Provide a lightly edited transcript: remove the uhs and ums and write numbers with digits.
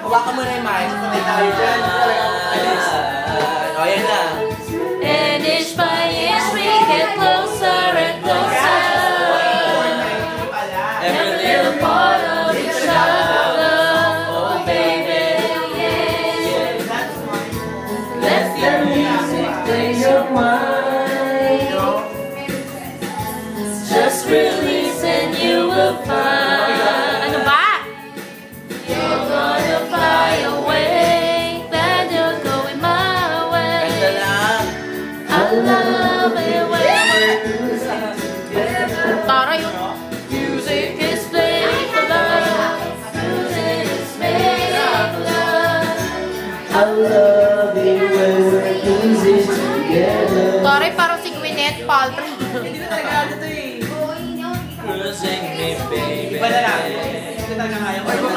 Hawakan mo na yung mic. Hindi tayo dyan. O, yan na. And inch by inch we get closer and closer. Every little part of each other. Oh baby, yeah. Let the music play your mind. Just release and you will find. Ano ba? You're gonna fly away. Glad you're going my way. I love it when Tara yun. Music is playing for love. Music is making love. I love it when we're losing together. Taray, parang si Gwyneth Paltrow. Hindi na talaga ano to eh. Cruising me, baby. Iba na lang. Hindi talaga kaya ko.